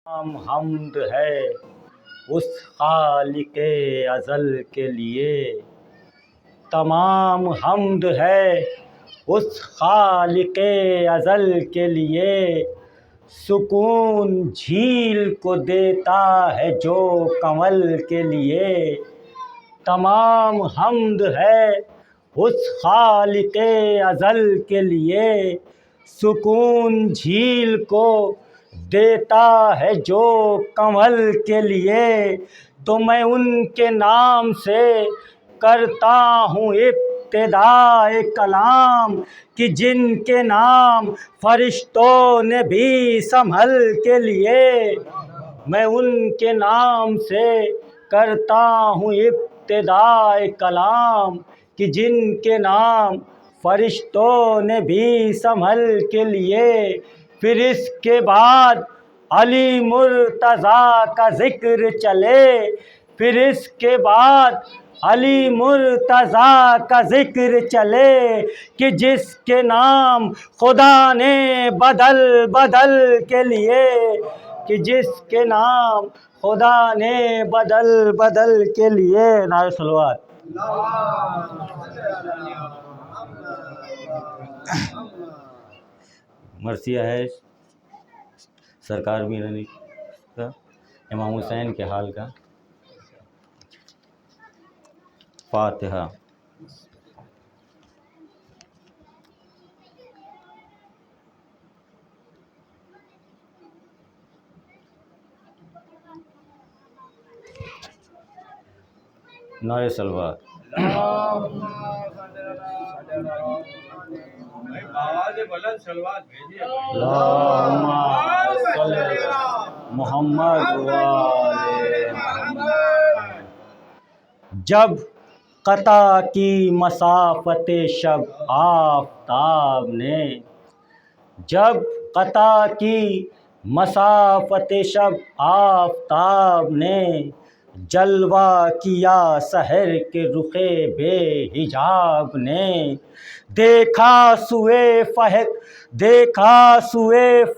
حمد ہے اس خالق ازل کے لیے، تمام حمد ہے اس خالق ازل کے لیے، سکون جھیل کو دیتا ہے جو کنول کے لیے، تمام حمد ہے اس خالق ازل کے لیے، سکون جھیل کو دیتا ہے جو کنول کے لیے، تو میں ان کے نام سے کرتا ہوں ابتدائے کلام، کہ جن کے نام فرشتوں نے بھی سنبھل کے لیے، میں ان کے نام سے کرتا ہوں ابتدائے کلام، کہ جن کے نام فرشتوں نے بھی سنبھل کے لیے، پھر اس کے بعد علی مرتضیٰ کا ذکر چلے، پھر اس کے بعد علی مرتضیٰ کا ذکر چلے، کہ جس کے نام خدا نے بدل بدل کے لیے، کہ جس کے نام خدا نے بدل بدل کے لیے۔ نعرہ صلوات۔ مرثیہ ہے سرکار میرانی کا، امام حسین کے حال کا۔ فاتحہ۔ نعرہ صلوات۔ محمد جب قطع کی مسافت شب آفتاب نے، جب قطع کی مسافت شب آفتاب نے، جلوہ کیا سحر کے رخ بے حجاب نے، دیکھا سوئے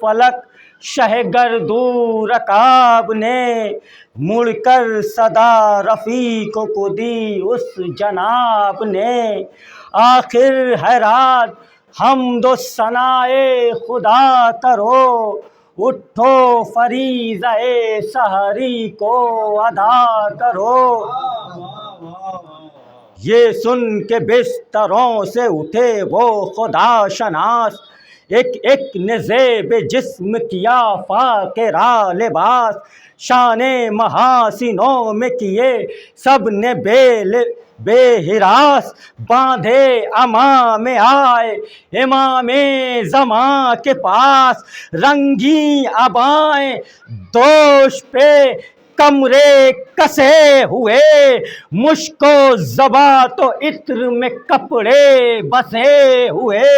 فلک شہ گردو رکاب نے، مڑ کر صدا رفیق کو دی اس جناب نے، آخر ہے رات حمد و ثنائے خدا کرو، اٹھو فریضہ سحری کو ادا کرو، یہ سن کے بستروں سے اٹھے وہ خدا شناس، ایک ایک نے زیب جسم کیا فاقہ لباس، شان محاسنوں میں کیے سب نے بے ہراس، باندھے امام آئے امام زمان کے پاس، رنگی عبائیں دوش پہ کمرے کسے ہوئے، مشک و زبات و عطر میں کپڑے بسے ہوئے،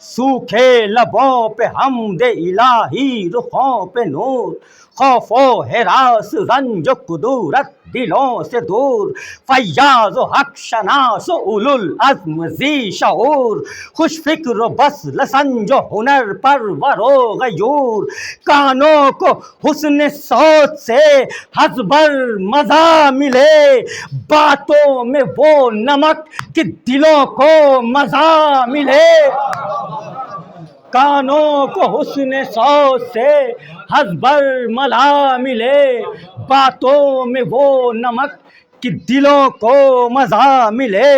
سوکھے لبوں پہ حمد الہی رخوں پہ نور، خوف و ہراس رنج و کدورت دلوں سے دور، فیاض و حق شناس و اولو العزم ذی شعور، خوش فکر و بصل سنج و ہنر پرور و غیور، کانوں کو حسن صوت سے حزبر مزہ ملے، باتوں میں وہ نمک کہ دلوں کو مزہ ملے، کانوں کو حسن صوت سے حزبر ملا ملے، باتوں میں وہ نمک کہ دلوں کو مزہ ملے،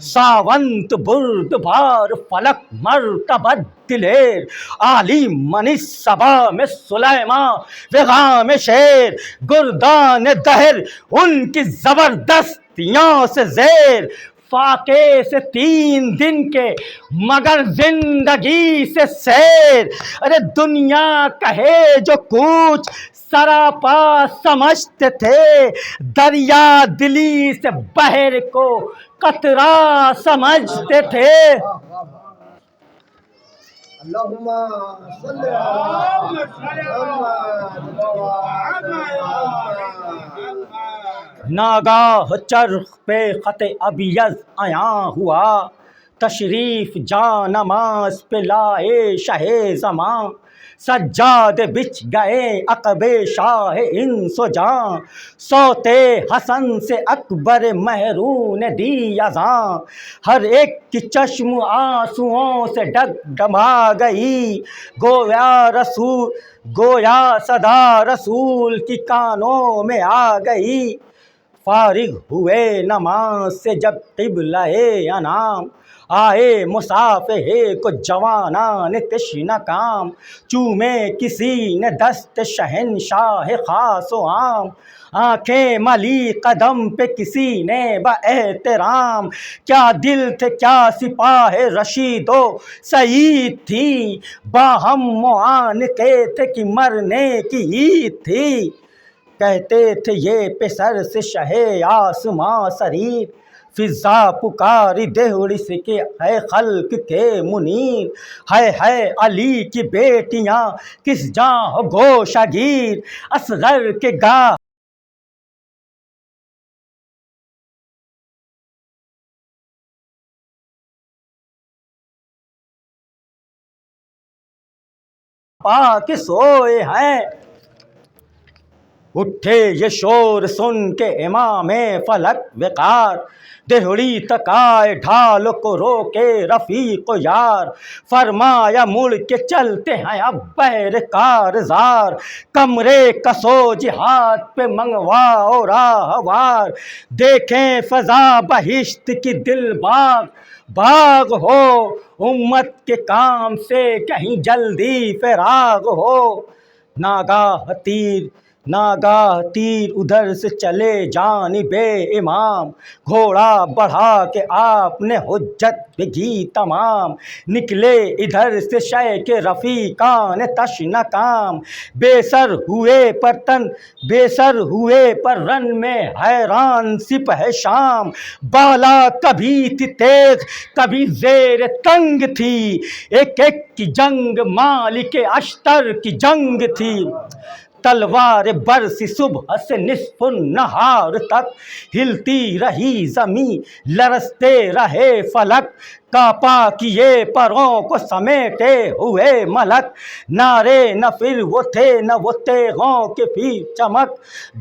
ساونت بردبار فلک مرتبت دلیر، عالی من صبا میں سلیماں پیغام شیر، گردان دہر ان کی زبردستیوں سے زیر، فاقے سے 3 دن کے مگر زندگی سے سیر، ارے دنیا کہے جو کوچ سراپا سمجھتے تھے، دریا دلی سے بحر کو قطرہ سمجھتے تھے، اللہم صلی ناگاہ چرخ پہ خط ابیض عیاں ہوا، تشریف جاں نماز پہ لائے شہ زماں، سجاد بچھ گئے عقب شاہ انس و جاں، صوتے حسن سے اکبر محرون دی اذاں، ہر ایک کی چشم آنسوؤں سے ڈگمگا گئی، گویا صدا رسول کی کانوں میں آ گئی۔ فارغ ہوئے نماز سے جب قبلہ انام، آئے مصافحے کو جوانان تشنہ کام، چومے کسی نے دست شہنشاہ خاص و عام، آنکھیں ملی قدم پہ کسی نے با احترام، کیا دل تھے کیا سپاہ رشید و سعید تھی، باہم معانقے تھے کہ مرنے کی عید تھی، کہتے تھے یہ پسر سے شہ آسماں سریر، فضا پکاری دہڑی سے کہ ہے خلق کے منیر، ہے علی کی بیٹیاں کس جاں ہو گوشہ گیر، اصغر کے گاہ پا کے سوئے ہیں۔ اٹھے یہ شور سن کے امام فلک وقار، دہڑی تک آئے ڈھال کو روکے رفیق و یار، فرمایا مڑ کے چلتے ہیں اب بہر کارزار، کمرے کسو جہاد پہ منگواؤ راہوار، دیکھیں فضا بہشت کی دل باغ ہو، امت کے کام سے کہیں جلدی فراغ ہو۔ ناگاہ تیر ادھر سے چلے جانب امام، گھوڑا بڑھا کے آپ نے حجت بگھی تمام، نکلے ادھر سے شیخ رفیقان تشنہ کام، بے سر ہوئے پر رن میں حیران سپہ شام، بالا کبھی تھی تیغ کبھی زیر تنگ تھی، ایک کی جنگ مالک اشتر کی جنگ تھی، تلوار برسی صبح سے نصف النہار تک، ہلتی رہی زمین لرزتے رہے فلک، کاپا کیے پروں کو سمیٹے ہوئے ملک، نعرے نہ پھر وہ تھے نہ وہ تیغوں کے پھر چمک،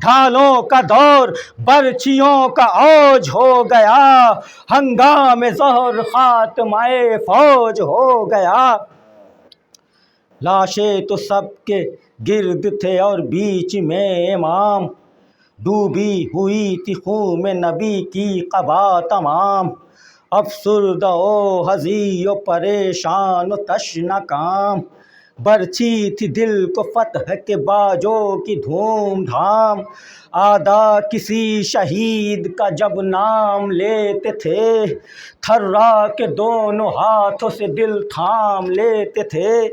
ڈھالوں کا دور برچھیوں کا اوج ہو گیا، ہنگام ظہر خاتمہ فوج ہو گیا، لاشیں تو سب کے گرد تھے اور بیچ میں امام، ڈوبی ہوئی تھی خون میں نبی کی قبا تمام، افسردہ و حزین و پریشان و تشنہ کام، برچھی تھی دل کو فتح کے باجوں کی دھوم دھام، آدھا کسی شہید کا جب نام لیتے تھے، تھرا کے دونوں ہاتھوں سے دل تھام لیتے تھے،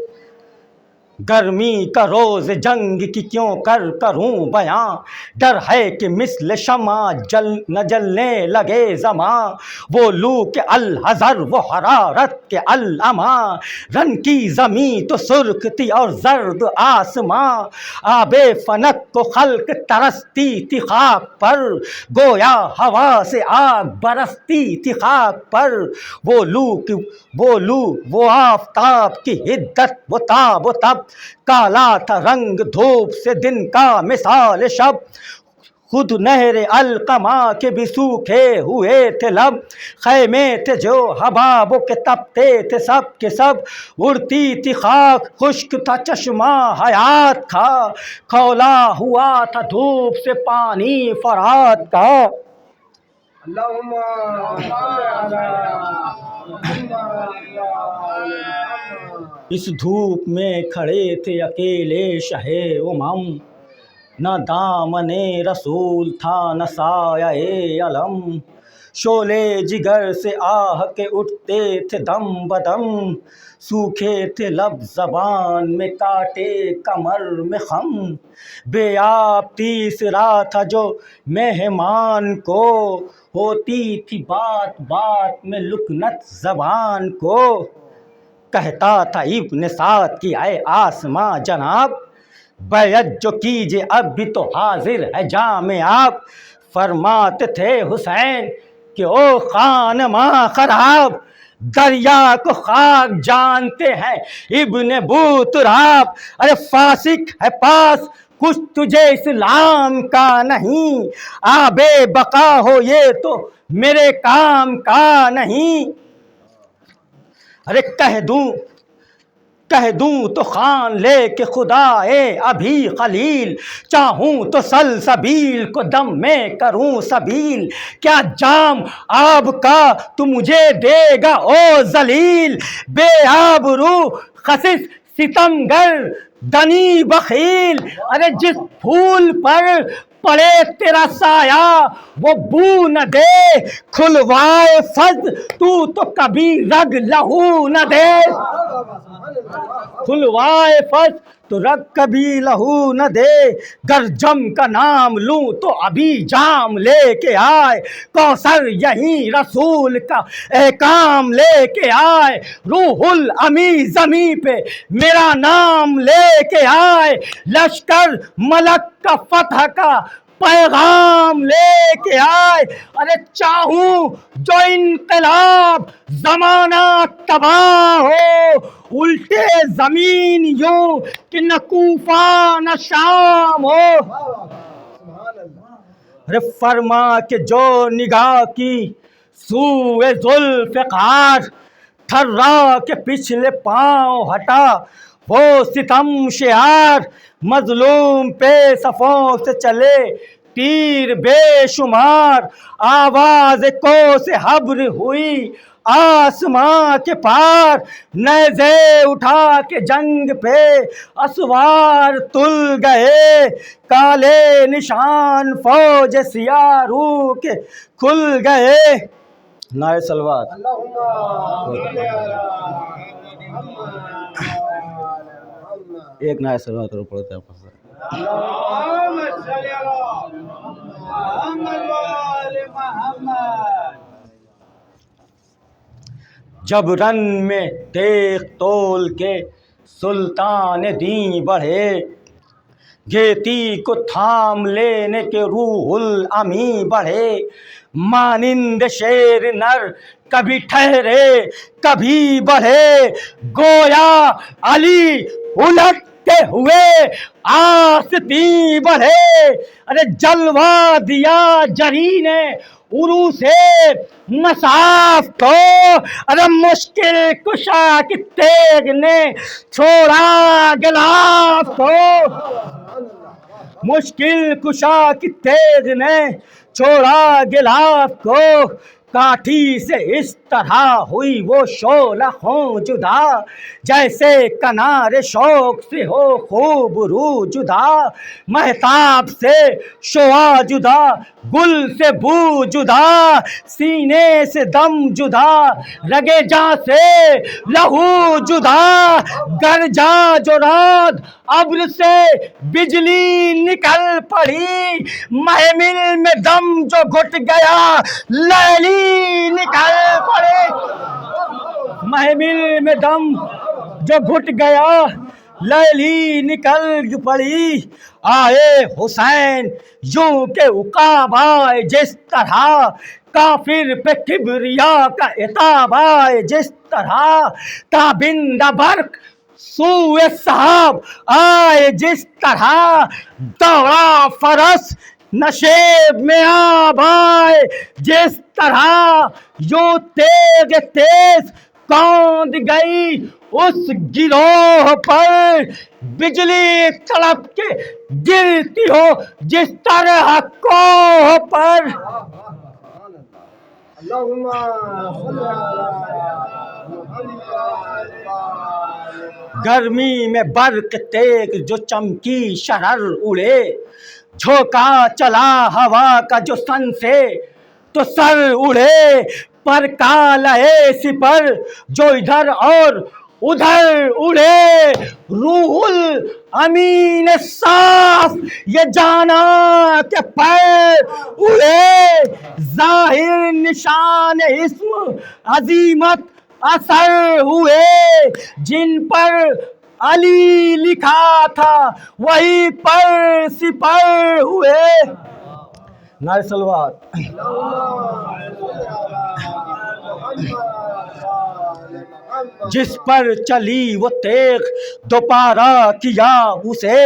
گرمی کا روز جنگ کی کیوں کروں بیاں، ڈر ہے کہ مثل شمع نہ جلنے لگے زماں، وہ لو کے الحذر وہ حرارت کے العما، رن کی زمین تو سرخ تھی اور زرد آسماں، آب فنک کو خلق ترستی تھی خاک پر، گویا ہوا سے آگ برستی تھی خاک پر، وہ لو وہ آفتاب کی حدت وہ تاب و تب، کالا تھا رنگ دھوپ سے دن کا مثال شب، خود نہر القما کے بھی سوکھے ہوئے تھے لب، خیمے تھے جو حبابوں کے تپتے تھے سب کے سب، اڑتی تھی خاک خشک تھا چشمہ حیات کا، کھولا ہوا تھا دھوپ سے پانی فرات کا، اس دھوپ میں کھڑے تھے اکیلے شہ امم، نہ دامن رسول تھا نہ سایہ علم، شعلے جگر سے آہ کے اٹھتے تھے دم بدم، سوکھے تھے لب زبان میں کاٹے کمر میں خم، بے آب تیسرا تھا جو مہمان کو، ہوتی تھی بات بات میں لکنت زبان کو، کہتا تھا ابن سعد کی اے آسماں جناب، بیعت جو کیجے اب بھی تو حاضر ہے جام آپ، فرماتے تھے حسین کہ او خان ماں خراب، دریا کو خاک جانتے ہیں ابن بو تراب، ارے فاسق ہے پاس کچھ تجھے اسلام کا نہیں، آب بقا ہو یہ تو میرے کام کا نہیں، ارے کہہ دوں تو خان لے کے خدا اے ابھی خلیل، چاہوں تو سلسبیل کو دم میں کروں سبیل، کیا جام آب کا تو مجھے دے گا او ذلیل، بے آبرو خسس ستمگر دنی بخیل، ارے جس پھول پر پڑے تیرا سایہ وہ بو نہ دے، کھلوائے فض تو کبھی رگ لہو نہ دے، کھلوائے فض تو رگ کبھی لہو نہ دے، گر جم کا نام لوں تو ابھی جام لے کے آئے، کوثر یہیں رسول کا احکام لے کے آئے، روح الامی زمیں پہ میرا نام لے کے آئے، لشکر ملک کا فتح کا پیغام لے کے آئے، ارے چاہوں جو انقلاب زمانہ تباہ ہو، الٹے زمین یوں کہ نہ کوفہ نہ شام ہو، ارے فرما کہ جو نگاہ کی سوئے ذوالفقار، تھرا کے پچھلے پاؤں ہٹا وہ ستم شعار، مظلوم پہ صفوں سے چلے تیر بے شمار، آواز کو سے حبر ہوئی آسماں کے پار، نیزے اٹھا کے جنگ پہ اسوار تل گئے، کالے نشان فوج سیاہ روح کے کھل گئے، نعرہ صلوات۔ ایک نعرہ صلوات اور پڑھتے ہیں۔ جب رن میں تیغ تول کے سلطان دین بڑھے، گیتی کو تھام لینے کے روح الامی بڑھے، مانند شیر نر کبھی ٹھہرے کبھی بڑھے، گویا علی الٹتے ہوئے آستین بڑھے، ارے جلوہ دیا جری نے عروج سے مصاف کو، ارے مشکل کشا کی تیغ نے چھوڑا غلاف کو، مشکل کشا کی تیغ نے چھوڑا غلاف کو، کاٹھی سے اس طرح ہوئی وہ شعلہ خوں جدا، جیسے کنار شوق سے ہو خوب رو جدا، مہتاب سے شعاع جدا، گل سے بو جدا، سینے سے دم جدا، رگے جاں سے لہو جدا، گرجا جو رات ابر سے بجلی نکل پڑی، محمل میں دم جو گھٹ گیا لیلی نکل پڑی، محمل میں دم جو گھٹ گیا لیلی نکل پڑی، آئے حسین یوں کہ عقاب آئے جس طرح، کافر پہ کبریا کا عتاب آئے جس طرح، تابندہ برق سوئے صحاب آئے جس طرح، دوڑا فرس نشیب میں آب آئے جس طرح، یوں تیز تیز کوند گئی اس گروہ پر، بجلی تڑپ کے گرتی ہو جس طرح کوہ پر، گرمی میں برق تیغ جو چمکی شرر اڑے، جھونکا چلا ہوا کا جو سن سے تو سر اڑے، پر کالے سپر جو ادھر اور ادھر اڑے، روح الامین صاف یہ جانا کہ پر اڑے، ظاہر نشان اسم عظیمت اثر ہوئے، جن پر علی لکھا تھا وہی پر سپر ہوئے، نعرہ صلوات۔ جس پر چلی وہ تیغ دوبارہ کیا اسے،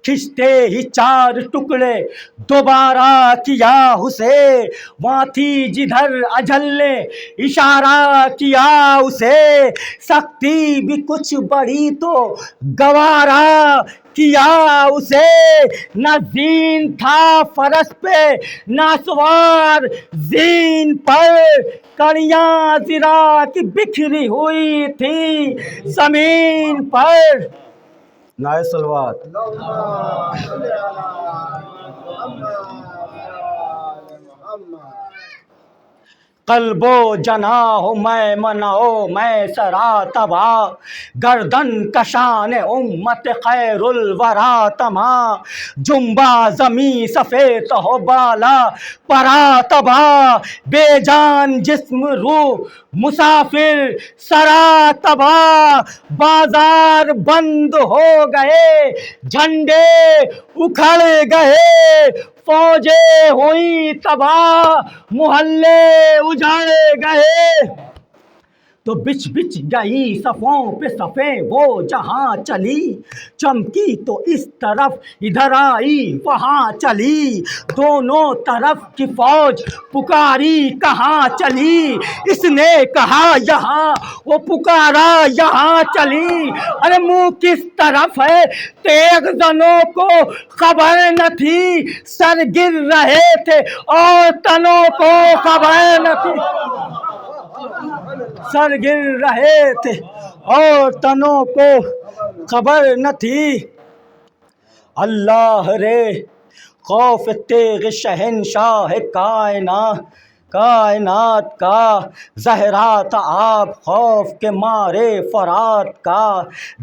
کھنچتے ہی چار ٹکڑے دوبارہ کیا اسے، وہاں تھی جدھر اجل نے اشارہ کیا اسے، سختی بھی کچھ بڑھی تو گوارا کیا اسے، نہ زین تھا فرس پہ نہ سوار زین پر، کڑیاں زرا کی بکھری ہوئی تھی زمین پر۔ نعرہ صلوات۔ قلب و جناح و میمنہ و میسرہ تباہ، گردن کشان امت خیر الورا تماں، جنبا زمیں سفید ہو بالا پرا تباہ، بے جان جسم روح مسافر سرا تباہ، بازار بند ہو گئے جھنڈے اکھڑ گئے، فوجیں ہوئی تباہ محلے اجڑ گئے، تو بچھ بچھ گئی صفوں پہ صفیں وہ جہاں چلی، چمکی تو اس طرف ادھر آئی وہاں چلی، دونوں طرف کی فوج پکاری کہاں چلی، اس نے کہا یہاں وہ پکارا یہاں چلی، ارے منہ کس طرف ہے تیغ زنوں کو خبر نہ تھی، سر گر رہے تھے اور تنوں کو خبر نہ تھی، سر گر رہے تھے اور تنوں کو خبر نہ تھی، اللہ رے خوف تیغ شہنشاہ کائنات کا، زہرا تھا آب خوف کے مارے فرات کا،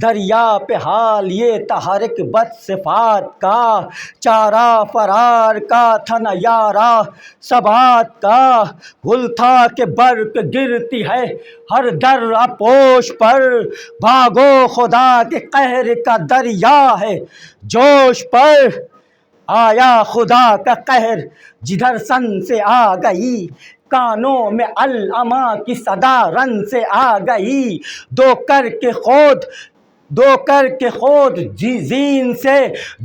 دریا پہ حال یہ تھا ہر ایک بد صفات کا، چارہ فرار کا تھا نہ یارہ ثبات کا، گل تھا کہ برق گرتی ہے ہر در اپوش پر، بھاگو خدا کے قہر کا دریا ہے جوش پر، آیا خدا کا قہر جدھر سن سے آ گئی، کانوں میں العما کی صدا رن سے آ گئی، دو کر کے خود زین سے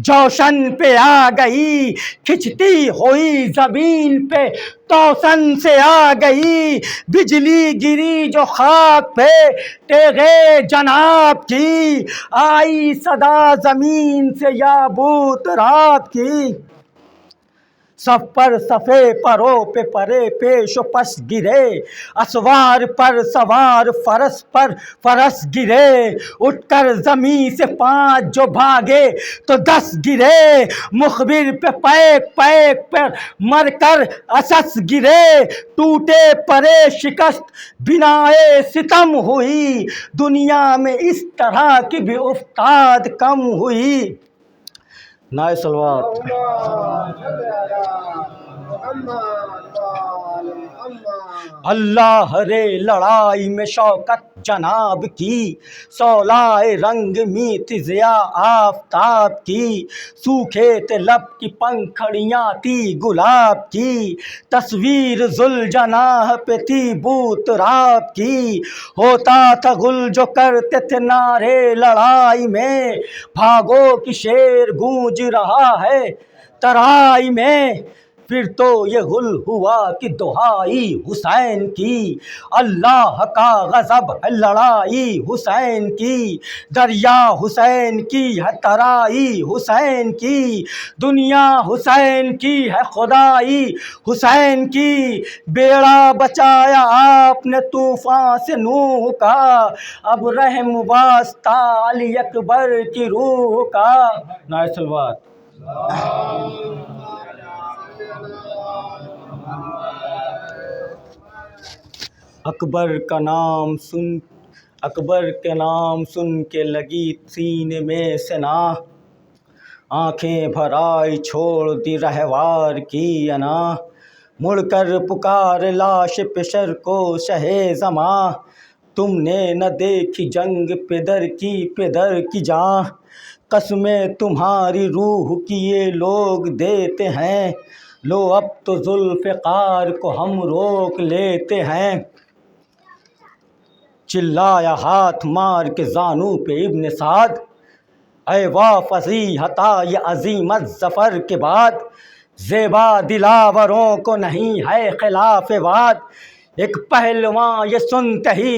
جوشن پہ آ گئی، کھنچتی ہوئی زمین پہ توسن سے آ گئی، بجلی گری جو خاک پہ تیغے جناب کی، آئی صدا زمین سے یابوت رات کی، صف پر صفے پرو پہ پرے پیش و پس گرے، اسوار پر سوار فرس پر فرس گرے، اٹھ کر زمیں سے 5 جو بھاگے تو 10 گرے، مخبر پہ پیک پیک پر مر کر اسس گرے، ٹوٹے پرے شکست بنائے ستم ہوئی، دنیا میں اس طرح کی بھی افتاد کم ہوئی۔ نعرہ صلوات۔ اللہ رے لڑائی میں شوکت جناب کی، سولائے رنگ میں تھی ضیاء آفتاب کی، سوکھے تھے لب کی پنکھڑیاں تھی گلاب کی، تصویر ذوالجناح پہ تھی بو تراب کی، ہوتا تھا گل جو کرتے تھے نعرے لڑائی میں، بھاگو کہ شیر گونج رہا ہے ترائی میں، پھر تو یہ گل ہوا کہ دہائی حسین کی، اللہ کا غضب ہے لڑائی حسین کی، دریا حسین کی ہے ترائی حسین کی، دنیا حسین کی ہے خدائی حسین کی، بیڑا بچایا آپ نے طوفان سے نوح کا، اب رحم واسطہ علی اکبر کی روح کا۔ نعرہ صلوات۔ اکبر کے نام سن کے لگی سینے میں سنا، آنکھیں بھر آئی چھوڑ دی رہوار کی انا، مڑ کر پکار لاش پشر کو شہ زماں، تم نے نہ دیکھی جنگ پدر کی جاں، قسمیں تمہاری روح کی یہ لوگ دیتے ہیں، لو اب تو ذوالفقار کو ہم روک لیتے ہیں، چلایا ہاتھ مار کے زانو پہ ابن سعد، اے واہ فصیح عطا یہ عظیمت ظفر کے بعد، زیبا دلاوروں کو نہیں ہے خلاف وعد، ایک پہلواں یہ سنتے ہی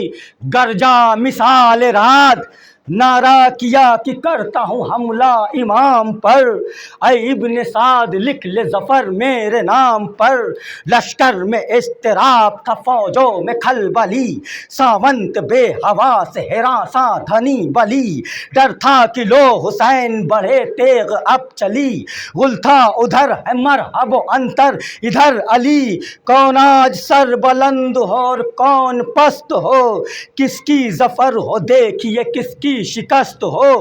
گرجا مثال رات، نعرہ کیا کہ کرتا ہوں حملہ امام پر، اے ابن سعد لکھ لے ظفر میرے نام پر، لشکر میں اضطراب تھا فوجوں میں کھلبلی، ساونت بے حواس ہراساں دھنی بلی، ڈر تھا کہ لو حسین بڑھے تیغ اب چلی، غل تھا ادھر ہے مرحب و انتر ادھر علی، کون آج سر بلند ہو اور کون پست ہو، کس کی ظفر ہو دیکھیے کس کی شکست ہو،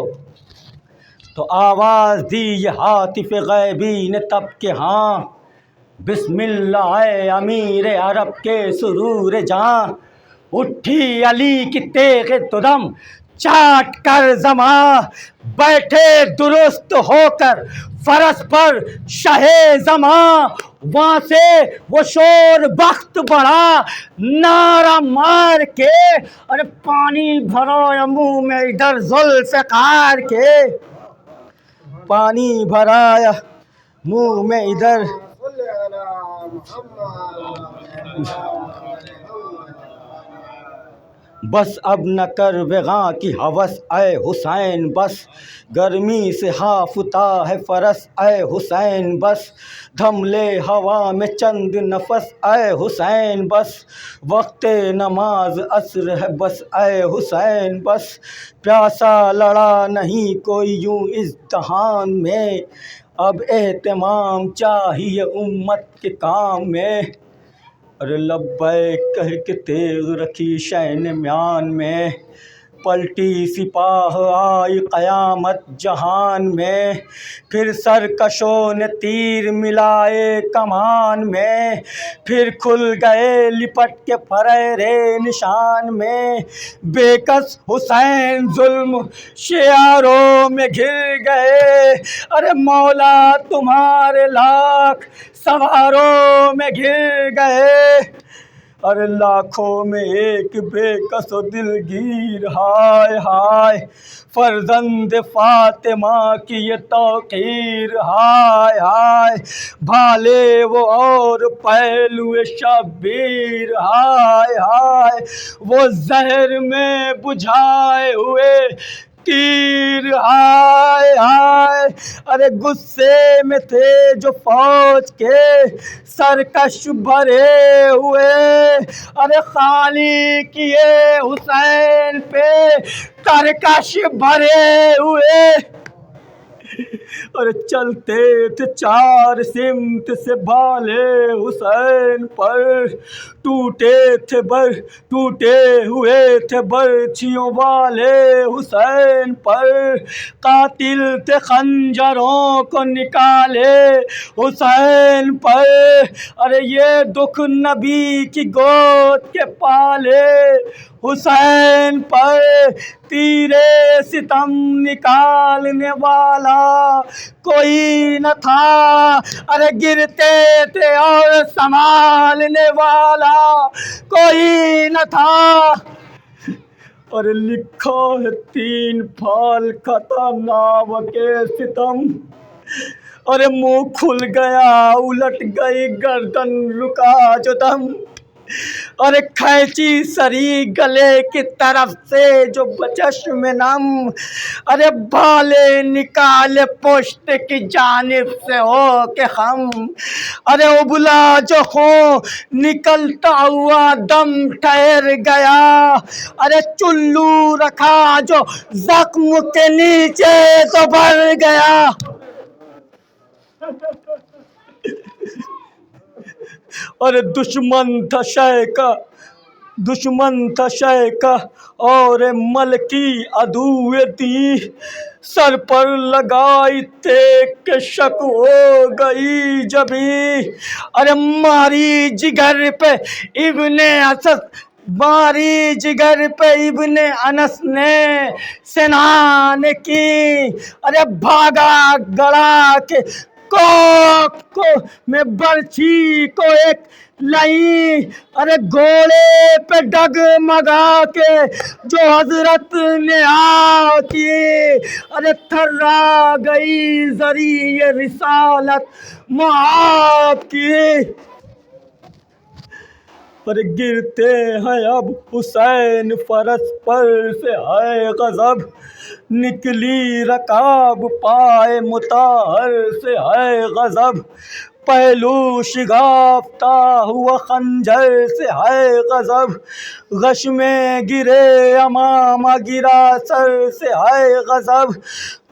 تو آواز دی یہ ہاتف غیبی نے تب کہ ہاں، بسم اللہ اے امیر عرب کے سرور جاں، اٹھی علی کی تیغ ددم چاٹ کر زماں، بیٹھے درست ہو کر فرس پر شہ زماں، وہاں سے وہ شور بخت بڑھا نعرہ مار کے، ارے پانی بھرا منہ میں ادھر ذوالفقار کے، پانی بھرایا منہ میں ادھر، بس اب نہ کر وغاں کی ہوس اے حسین بس، گرمی سے ہافتہ ہے فرس اے حسین بس، دھم لے ہوا میں چند نفس اے حسین بس، وقت نماز عصر ہے بس اے حسین بس، پیاسا لڑا نہیں کوئی یوں اس جہان میں، اب اہتمام چاہیے امت کے کام میں، ارے لبیک کہہ کے تیغ رکھی شین میان میں، پلٹی سپاہ آئی قیامت جہان میں، پھر سرکشوں نے تیر ملائے کمان میں، پھر کھل گئے لپٹ کے پھریرے نشان میں، بے کس حسین ظلم شیاروں میں گھر گئے، ارے مولا تمہارے لاکھ سواروں میں گھر گئے، ارے لاکھوں میں ایک بے کس و دلگیر، ہائے ہائے فرزند فاطمہ کی یہ توقیر، ہائے ہائے بھالے وہ اور پہلو شبیر، ہائے ہائے وہ زہر میں بجھائے ہوئے تیر، ہائے ہائے ارے غصے میں تھے جو فوج کے سرکش بھرے ہوئے، ارے خالی کیے حسین پہ ترکش بھرے ہوئے، اور چلتے تھے چار سمت سے بھالے حسین پر، ٹوٹے ہوئے تھے برچھیوں والے حسین پر، قاتل تھے خنجروں کو نکالے حسین پر، ارے یہ دکھ نبی کی گود کے پالے حسین پر، تیرے ستم نکالنے والا کوئی نہ تھا، ارے گرتے تھے اور سنبھالنے والا کوئی نہ تھا، اور لکھا ہے 3 پھال کا تھا ناو کے ستم، ارے منہ کھل گیا الٹ گئی گردن رکا جو دم، ارے کھینچی سری گلے کی طرف سے جو بچشم نم، ارے بھالے نکالے پشت کی جانب سے ہو کے خم، ارے ابلا جو خون نکلتا ہوا دم ٹھہر گیا، ارے چلو رکھا جو زخم کے نیچے تو بھر گیا، اور دشمن تھا شے کا اور ملکی عدو دی، سر پر لگائی تیغ کے شک ہو گئی جبھی، ارے ماری جگر پہ ابن انس نے سنان کی، ارے بھاگا گڑا کے کو میں برچھی کو ایک لئی، ارے گھوڑے پہ ڈگمگا کے جو حضرت نے آ کی، ارے تھرا گئی ذریع رسالت محاب کی۔ پر گرتے ہیں اب حسین فرس پر سے ہے غضب، نکلی رکاب پائے مطہر سے ہے غضب، پہلو شگافتہ ہوا خنجر سے ہے غضب، غش میں گرے امامہ گرا سر سے ہے غضب،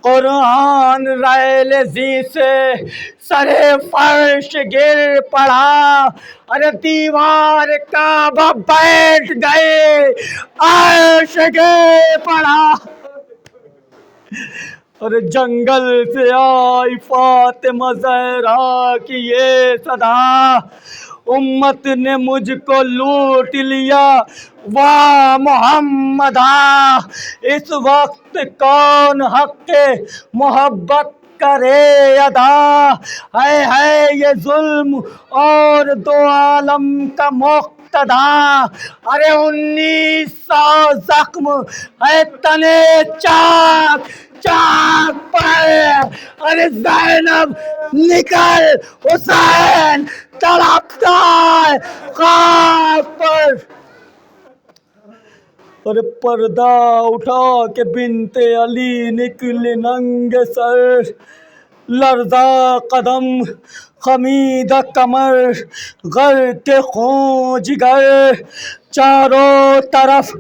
قرآن ریل زی سے سرے فرش گر پڑا، ارے دیوار کعبہ بیٹھ گئے عرش گر پڑا، اور جنگل سے آئی فاطمہ زہرا کی یہ صدا، امت نے مجھ کو لوٹ لیا واہ محمدا، اس وقت کون حق کے محبت کرے ادا، ہے یہ ظلم اور دو عالم کا مقتدا، ارے 1900 زخم ہے تنے چاک چاک پر، ارے زینب نکل حسین تڑپتا ہے خاک پر، اور پردہ اٹھا کے بنت علی نکلی ننگے سر، لرزا قدم خمیدہ کمر غر کے خون جگر، چاروں طرف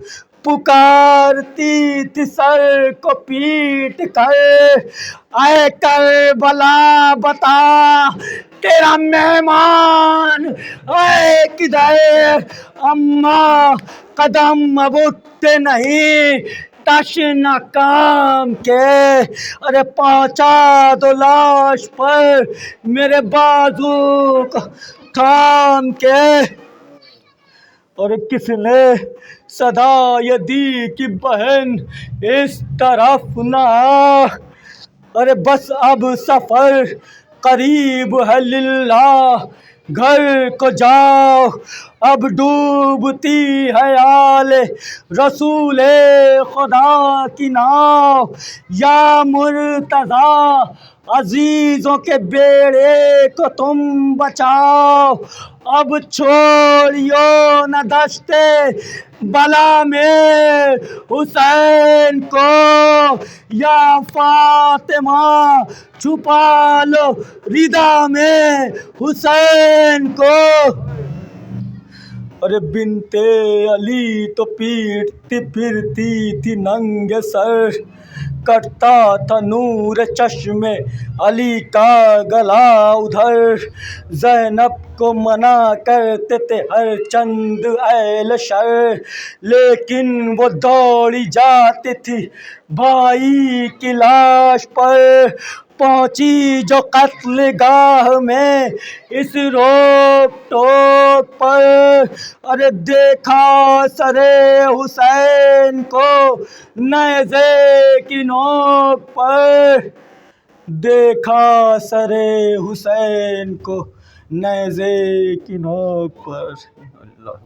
پکارتی تھی سر کو پیٹ کر، اے کربلا بتا تیرا مہمان ہے کدھر، اماں قدم اب اٹھتے نہیں تشنا کام کے، ارے پہنچا دو لاش پر میرے بازو کو تھام کے، اور کس نے صدا یہ دی کہ بہن اس طرف نہ آ، ارے بس اب سفر قریب ہے للہ گھر کو جاؤ، اب ڈوبتی ہے آل رسول خدا کی ناؤ، یا مرتضیٰ عزیزوں کے بیڑے کو تم بچاؤ، اب چھوڑیو نہ دشت بلا میں حسین کو، یا فاطمہ چھپا لو ردا میں حسین کو، ارے بنت علی تو پیٹتی پھرتی تھی ننگے سر، کٹتا تھا نور چشم علی کا گلا ادھر، زینب کو منع کرتے تھے ہر چند اہل شر، لیکن وہ دوڑی جاتی تھی بھائی کی لاش پر، پہنچی جو قتل گاہ میں اس روک ٹوک پر، ارے دیکھا سر حسین کو نیزے کی نوک پر، دیکھا سر حسین کو نیزے کی نوک پر۔ اللہ